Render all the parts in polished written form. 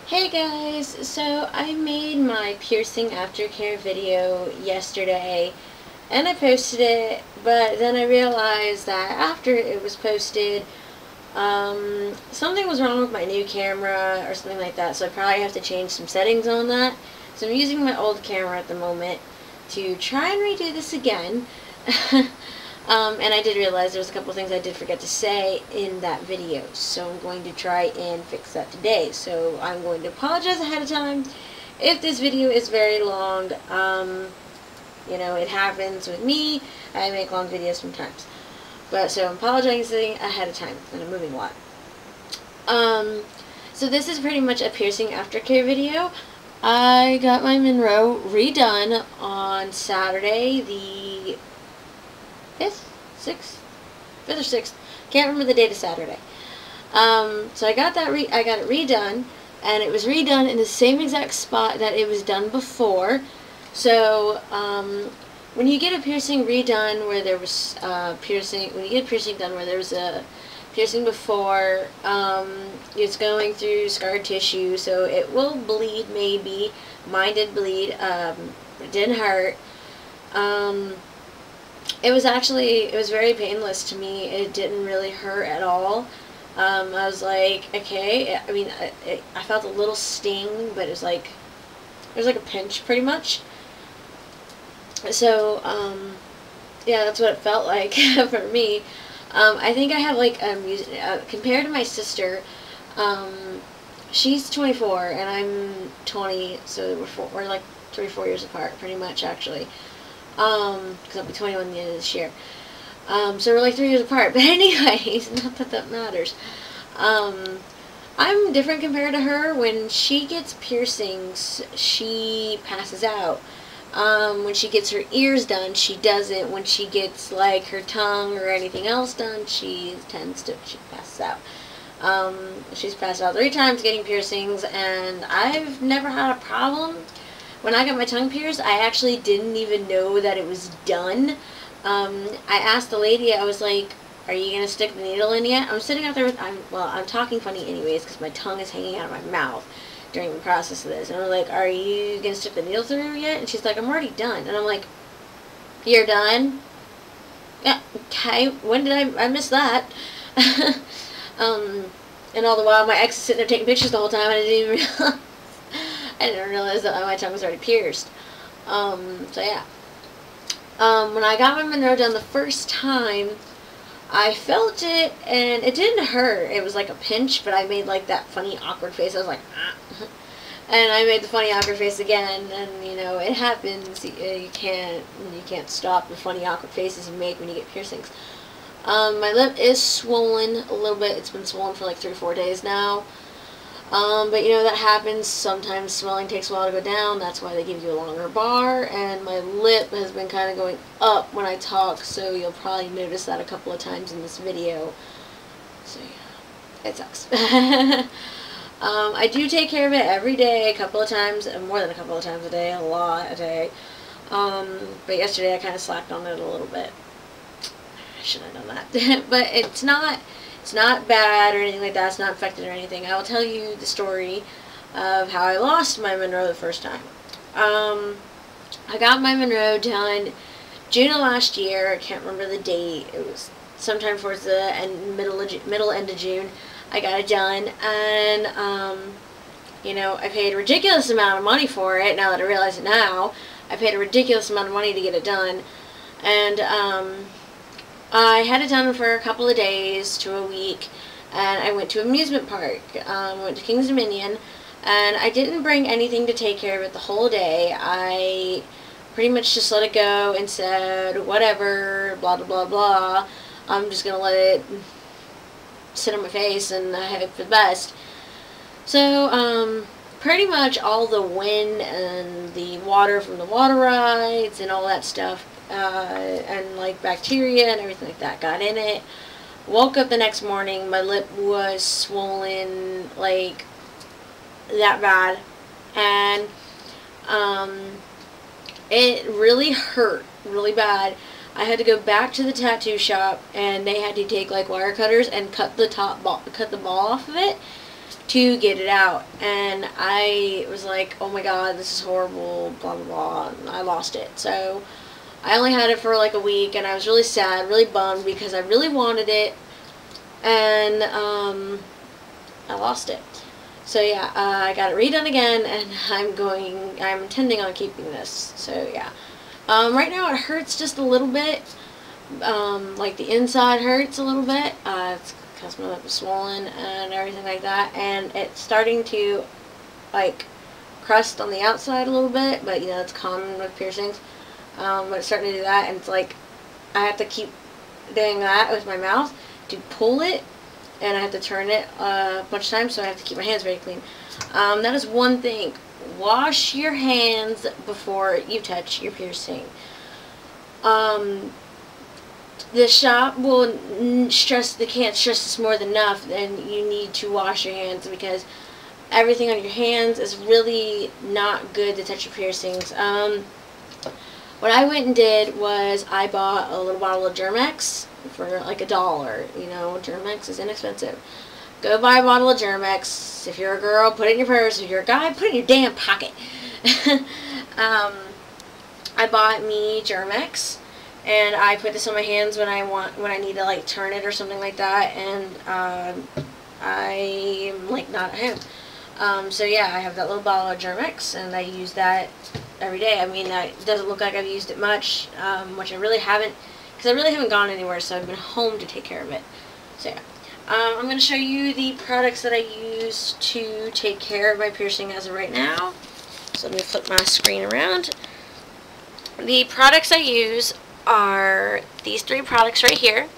Hey guys, so I made my piercing aftercare video yesterday and I posted it, but then I realized that after it was posted, something was wrong with my new camera or something like that, so I probably have to change some settings on that. So I'm using my old camera at the moment to try and redo this again. And I did realize there was a couple of things I did forget to say in that video, so I'm going to try and fix that today. So I'm going to apologize ahead of time if this video is very long. You know, it happens with me. I make long videos sometimes. But so I'm apologizing ahead of time, and I'm moving a lot. So this is pretty much a piercing aftercare video. I got my Monroe redone on Saturday, the 5th or 6th. Can't remember the date of Saturday. So I got it redone, and it was redone in the same exact spot that it was done before. So when you get a piercing redone where there was when you get a piercing done where there was a piercing before, it's going through scar tissue, so it will bleed maybe. Mine did bleed. It didn't hurt. It was very painless to me. It didn't really hurt at all. I was like, okay. I mean, I felt a little sting, but it was like a pinch, pretty much. So, yeah, that's what it felt like for me. I think I have like compared to my sister, she's 24 and I'm 20, so we're like 3 or 4 years apart, pretty much, actually. Because I'll be 21 at the end of this year. So we're like 3 years apart. But anyways, not that that matters. I'm different compared to her. When she gets piercings, she passes out. When she gets her ears done, she doesn't. When she gets like her tongue or anything else done, she passes out. She's passed out 3 times getting piercings, and I've never had a problem. When I got my tongue pierced, I actually didn't even know that it was done. I asked the lady, I was like, are you going to stick the needle in yet? I'm sitting out there with, I'm talking funny anyways because my tongue is hanging out of my mouth during the process of this. And I'm like, are you going to stick the needle through yet? And she's like, I'm already done. And I'm like, you're done? Yeah, okay. When did I miss that? And all the while my ex is sitting there taking pictures the whole time and I didn't even realize. I didn't realize that my tongue was already pierced. So yeah. When I got my Monroe done the first time, I felt it, and it didn't hurt. It was like a pinch, but I made like that funny awkward face. I was like, ah. And I made the funny awkward face again, and you know, it happens. You can't stop the funny awkward faces you make when you get piercings. My lip is swollen a little bit. It's been swollen for like 3 or 4 days now. But you know, that happens. Sometimes swelling takes a while to go down. That's why they give you a longer bar. And my lip has been kind of going up when I talk, so you'll probably notice that a couple of times in this video. So yeah, it sucks. I do take care of it every day, a couple of times, more than a couple of times a day, a lot a day. But yesterday I kind of slacked on it a little bit. I should have done that. But it's not bad or anything like that. It's not infected or anything. I will tell you the story of how I lost my Monroe the first time. I got my Monroe done June of last year. I can't remember the date. It was sometime towards the middle end of June. I got it done, and you know, I paid a ridiculous amount of money for it. Now that I realize it now, I paid a ridiculous amount of money to get it done, and I had it done for a couple of days to a week, and I went to an amusement park. Went to King's Dominion, and I didn't bring anything to take care of it the whole day. I pretty much just let it go and said, whatever, blah, blah, blah, blah. I'm just going to let it sit on my face, and I hope for the best. So, pretty much all the wind and the water from the water rides and all that stuff, and like bacteria and everything like that got in it. Woke up the next morning, my lip was swollen like that bad, and it really hurt really bad. I had to go back to the tattoo shop, and they had to take like wire cutters and cut the ball off of it. to get it out. And I was like, oh my god, this is horrible, blah blah blah, and I lost it. So I only had it for like a week, and I was really sad, really bummed, because I really wanted it, and I lost it. So yeah, I got it redone again, and I'm intending on keeping this. So yeah, right now it hurts just a little bit, like the inside hurts a little bit. It's because my lip is swollen and everything like that, and it's starting to like crust on the outside a little bit, but you know, it's common with piercings. But it's starting to do that, and it's like I have to keep doing that with my mouth to pull it, and I have to turn it a bunch of times, so I have to keep my hands very clean. That is one thing. Wash your hands before you touch your piercing. The shop will can't stress this more than enough, and you need to wash your hands, because everything on your hands is really not good to touch your piercings. What I went and did was I bought a little bottle of Germ-X for like $1. You know, Germ-X is inexpensive. Go buy a bottle of Germ-X. If you're a girl, put it in your purse. If you're a guy, put it in your damn pocket. I bought me Germ-X, and I put this on my hands when I need to like turn it or something like that, and I'm like not at home. So yeah, I have that little bottle of Germ-X, and I use that every day. I mean, it doesn't look like I've used it much, which I really haven't, because I really haven't gone anywhere, so I've been home to take care of it. So yeah, I'm going to show you the products that I use to take care of my piercing as of right now. So let me flip my screen around. The products I use are these 3 products right here.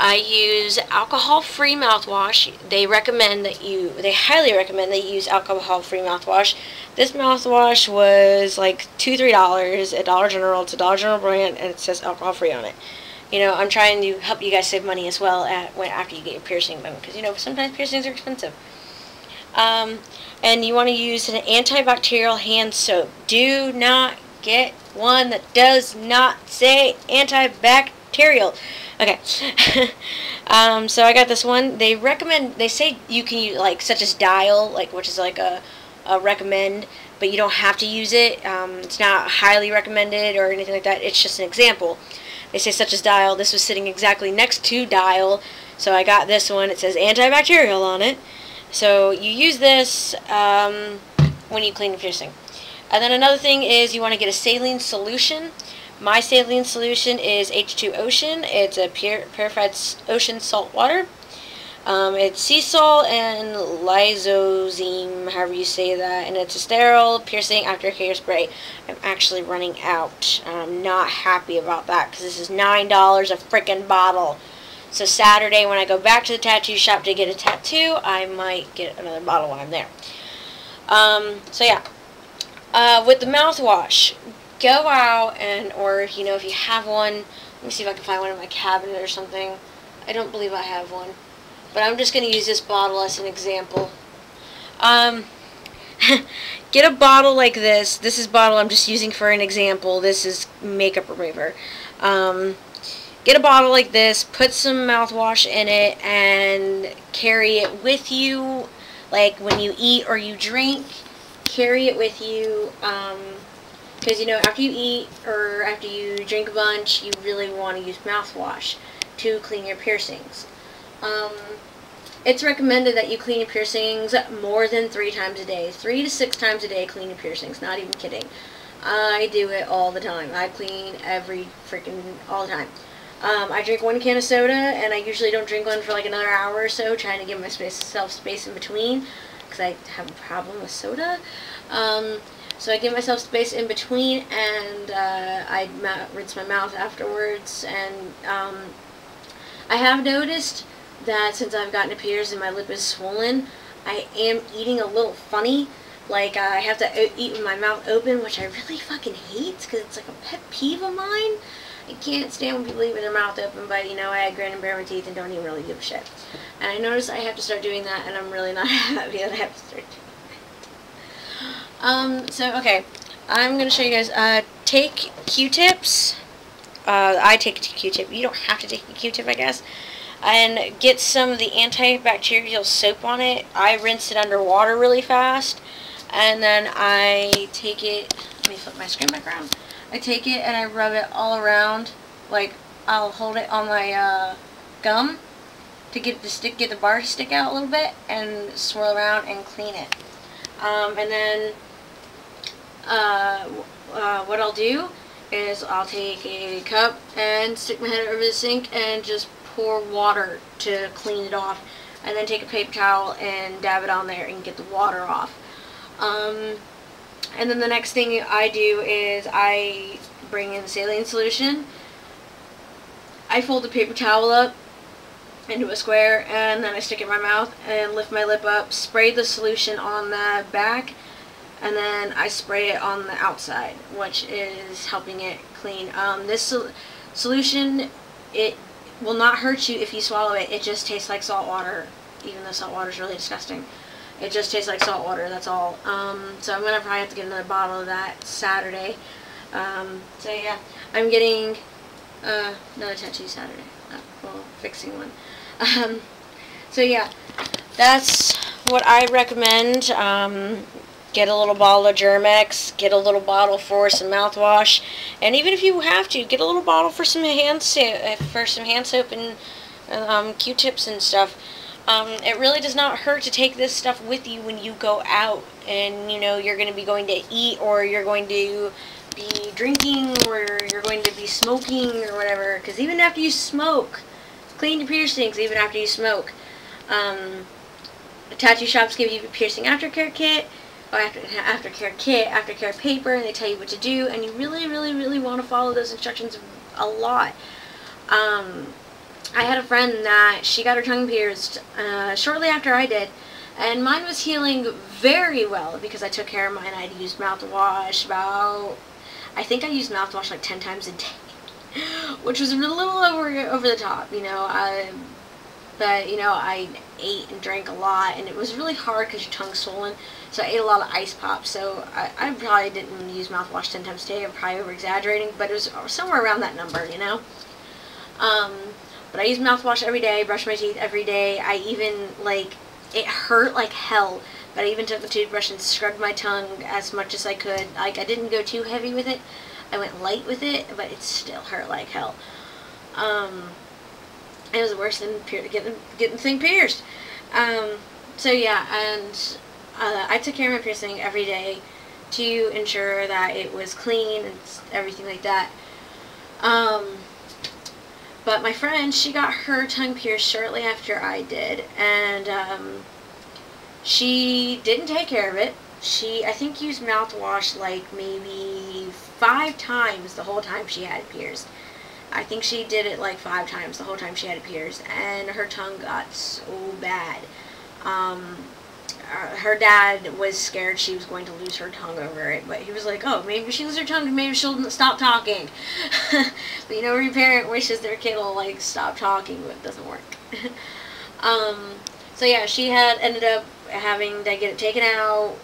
I use alcohol-free mouthwash. They highly recommend that you use alcohol-free mouthwash. This mouthwash was like $2-3 at Dollar General. It's a Dollar General brand, and it says alcohol-free on it. You know, I'm trying to help you guys save money as well after you get your piercing done, because you know sometimes piercings are expensive. And you want to use an antibacterial hand soap. Do not get one that does not say antibacterial. Okay. So I got this one. They say you can use, like, such as Dial, like, which is like a recommend, but you don't have to use it. It's not highly recommended or anything like that. It's just an example. They say such as Dial. This was sitting exactly next to Dial, so I got this one. It says antibacterial on it. So you use this when you clean your piercing. And then another thing is you want to get a saline solution. My saline solution is H2 Ocean. It's a purified ocean salt water. It's sea salt and lysosine, however you say that, and it's a sterile piercing aftercare spray. I'm actually running out. I'm not happy about that, because this is $9 a freaking bottle. So Saturday when I go back to the tattoo shop to get a tattoo, I might get another bottle while I'm there. So yeah, with the mouthwash, go out or you know, if you have one, let me see if I can find one in my cabinet or something. I don't believe I have one, but I'm just going to use this bottle as an example. Get a bottle like this. This is a bottle I'm just using for an example. This is makeup remover. Get a bottle like this, put some mouthwash in it, and carry it with you. Like when you eat or you drink, carry it with you. Because, you know, after you eat or after you drink a bunch, you really want to use mouthwash to clean your piercings. It's recommended that you clean your piercings more than 3 times a day. 3 to 6 times a day, clean your piercings. Not even kidding. I do it all the time. I clean all the time. I drink 1 can of soda, and I usually don't drink one for like another hour or so, trying to give myself space in between, because I have a problem with soda. So I give myself space in between, and I rinse my mouth afterwards. And I have noticed that since I've gotten a piercing and my lip is swollen, I am eating a little funny. Like, I have to eat with my mouth open, which I really fucking hate, because it's like a pet peeve of mine. I can't stand when people eat with their mouth open, but, you know, I grin and bear my teeth and don't even really give a shit. And I noticed I have to start doing that, and I'm really not happy that I have to start doing that. So, okay, I'm going to show you guys, take Q-tips. I take a Q-tip. You don't have to take a Q-tip, I guess. and get some of the antibacterial soap on it. I rinse it under water really fast, and then I take it, let me flip my screen back around. I take it and I rub it all around, like I'll hold it on my gum to get the bar to stick out a little bit, and swirl around and clean it. And then what I'll do is I'll take a cup and stick my head over the sink and just pour water to clean it off, and then take a paper towel and dab it on there and get the water off. And then the next thing I do is I bring in saline solution. I fold the paper towel up into a square, and then I stick it in my mouth and lift my lip up, spray the solution on the back, and then I spray it on the outside, which is helping it clean. This solution, it will not hurt you if you swallow it. It just tastes like salt water, even though salt water is really disgusting. It just tastes like salt water, that's all. So I'm going to probably have to get another bottle of that Saturday. So yeah, I'm getting another tattoo Saturday. Well, fixing one. So yeah, that's what I recommend. Get a little bottle of Germ-X, get a little bottle for some mouthwash, and even if you have to, get a little bottle for some hand soap and Q-tips and stuff. It really does not hurt to take this stuff with you when you go out, and you know you're going to be going to eat, or you're going to be drinking, or you're going to be smoking or whatever. Because even after you smoke, clean your piercings even after you smoke. The tattoo shops give you a piercing aftercare kit, or aftercare paper, and they tell you what to do, and you really, really, really want to follow those instructions a lot. I had a friend that she got her tongue pierced shortly after I did, and mine was healing very well because I took care of mine. I'd used mouthwash I think I used mouthwash like 10 times a day, which was a little over the top, you know. But, you know, I ate and drank a lot, and it was really hard because your tongue's swollen, so I ate a lot of ice pops, so I probably didn't use mouthwash 10 times a day. I'm probably over-exaggerating, but it was somewhere around that number, you know. But I use mouthwash every day, brush my teeth every day. I even, like, it hurt like hell, but I even took the toothbrush and scrubbed my tongue as much as I could. Like, I didn't go too heavy with it. I went light with it, but it still hurt like hell. It was worse than getting the thing pierced. So yeah, and I took care of my piercing every day to ensure that it was clean and everything like that. But my friend, she got her tongue pierced shortly after I did, and she didn't take care of it. She, I think, used mouthwash like maybe 5 times the whole time she had it pierced. I think she did it like 5 times the whole time she had it pierced, and her tongue got so bad. Her dad was scared she was going to lose her tongue over it, but he was like, oh, maybe if she loses her tongue, maybe she'll stop talking. But you know, every parent wishes their kid will like stop talking, but it doesn't work. So yeah, she had ended up having to get it taken out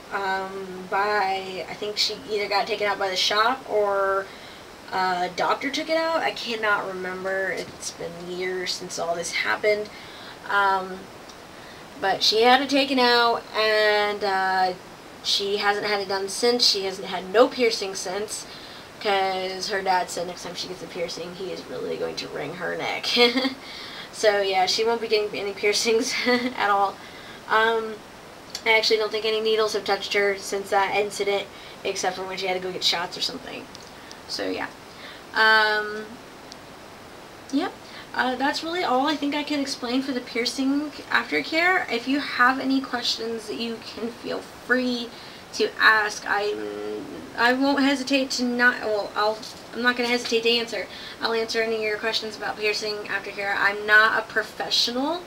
by, I think she either got taken out by the shop or a doctor took it out. I cannot remember. It's been years since all this happened. But she had it taken out, and she hasn't had it done since. She hasn't had no piercing since, because her dad said next time she gets a piercing, he is really going to wring her neck. So yeah, she won't be getting any piercings at all. I actually don't think any needles have touched her since that incident, except for when she had to go get shots or something. So yeah. Yep. That's really all I think I can explain for the piercing aftercare. If you have any questions, you can feel free to ask. I won't hesitate to I'm not going to hesitate to answer. I'll answer any of your questions about piercing aftercare. I'm not a professional.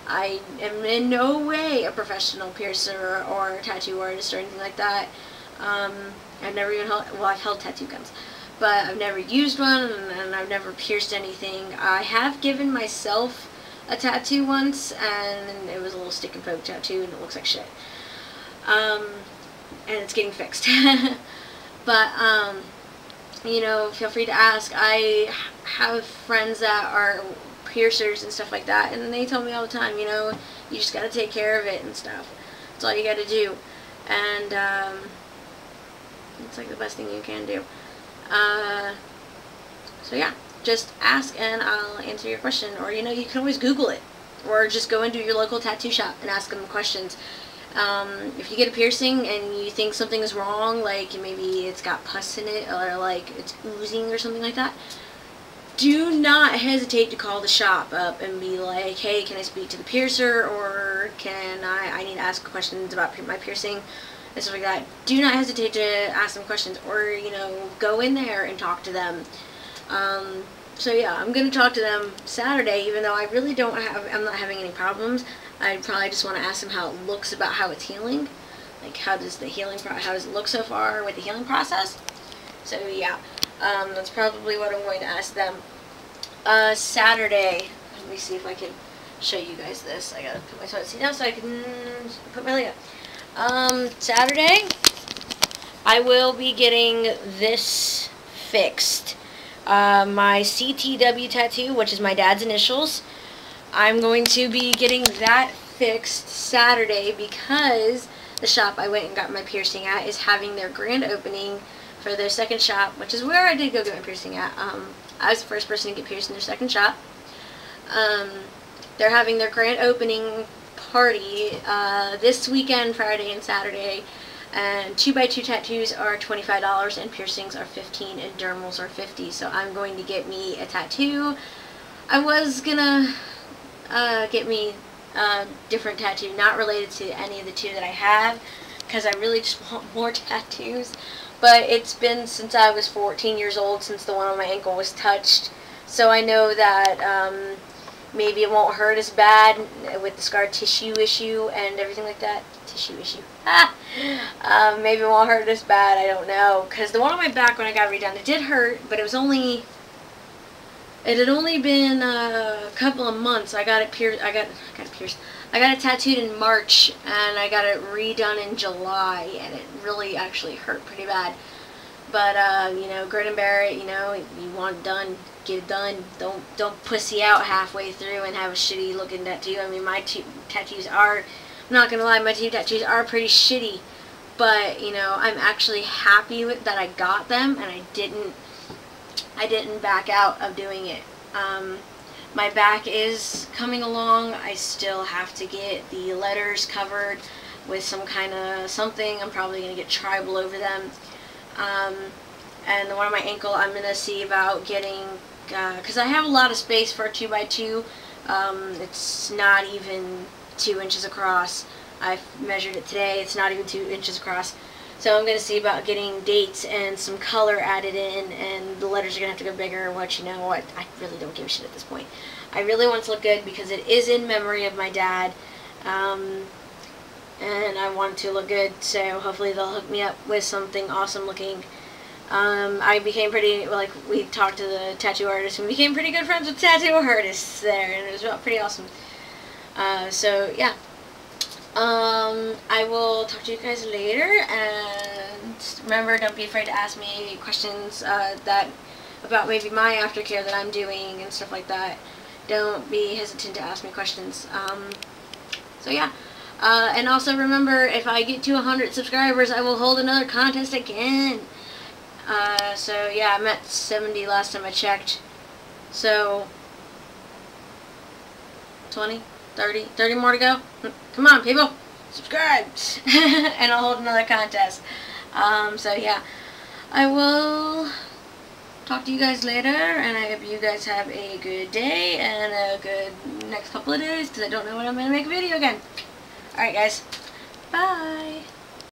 I am in no way a professional piercer or tattoo artist or anything like that. I've never even held, well, I've held tattoo guns, but I've never used one, and I've never pierced anything. I have given myself a tattoo once, and it was a little stick and poke tattoo, and it looks like shit. And it's getting fixed. But, you know, feel free to ask. I have friends that are piercers and stuff like that, and they told me all the time, you know, you just gotta take care of it and stuff. That's all you gotta do. And it's like the best thing you can do. So yeah, just ask and I'll answer your question. Or, you know, you can always Google it, or just go into your local tattoo shop and ask them questions. If you get a piercing and you think something is wrong, like maybe it's got pus in it, or like it's oozing or something like that, do not hesitate to call the shop up and be like, hey, can I speak to the piercer, or I need to ask questions about my piercing and stuff like that. Do not hesitate to ask them questions, or, you know, go in there and talk to them. So yeah, I'm going to talk to them Saturday, even though I really I'm not having any problems. I probably just want to ask them how it looks, about how it's healing. Like, how does it look so far with the healing process? So yeah, that's probably what I'm going to ask them. Saturday, let me see if I can show you guys this. I gotta put my toilet seat down so I can put my leg up. Saturday, I will be getting this fixed. My CTW tattoo, which is my dad's initials, I'm going to be getting that fixed Saturday because the shop I went and got my piercing at is having their grand opening for their second shop, which is where I did go get my piercing at. I was the first person to get pierced in their second shop. They're having their grand opening party this weekend, Friday and Saturday, and 2x2 tattoos are $25 and piercings are $15 and dermals are $50. So I'm going to get me a tattoo. I was gonna get me a different tattoo, not related to any of the two that I have, because I really just want more tattoos. But it's been since I was 14 years old since the one on my ankle was touched, so I know that maybe it won't hurt as bad with the scar tissue issue and everything like that. Tissue issue. Maybe it won't hurt as bad, I don't know. Because the one on my back when I got redone, it did hurt, but it had only been a couple of months. I got it pierced. I got it tattooed in March, and I got it redone in July, and it really actually hurt pretty bad. But you know, grin and bear it. You know, you want it done, get it done. Don't pussy out halfway through and have a shitty looking tattoo. I mean, my two tattoos are, I'm not gonna lie, my two tattoos are pretty shitty. But you know, I'm actually happy with that I got them, and I didn't back out of doing it. My back is coming along. I still have to get the letters covered with some kind of something. I'm probably going to get tribal over them. And the one on my ankle, I'm going to see about getting, because I have a lot of space for a 2x2. It's not even 2 inches across. I measured it today. It's not even 2 inches across. So I'm going to see about getting dates and some color added in, and the letters are going to have to go bigger, which, you know what, I really don't give a shit at this point. I really want it to look good because it is in memory of my dad, and I want it to look good, so hopefully they'll hook me up with something awesome looking. I became pretty, like, we talked to the tattoo artist, and we became pretty good friends with tattoo artists there, and it was pretty awesome. So, yeah. I will talk to you guys later, and remember, don't be afraid to ask me questions about maybe my aftercare that I'm doing and stuff like that. Don't be hesitant to ask me questions. So yeah, and also remember, if I get to 100 subscribers, I will hold another contest again. So yeah, I'm at 70 last time I checked. So 20, 30 more to go. Come on, people, subscribe, and I'll hold another contest. So yeah, I will talk to you guys later, and I hope you guys have a good day and a good next couple of days, because I don't know when I'm going to make a video again. Alright guys, bye!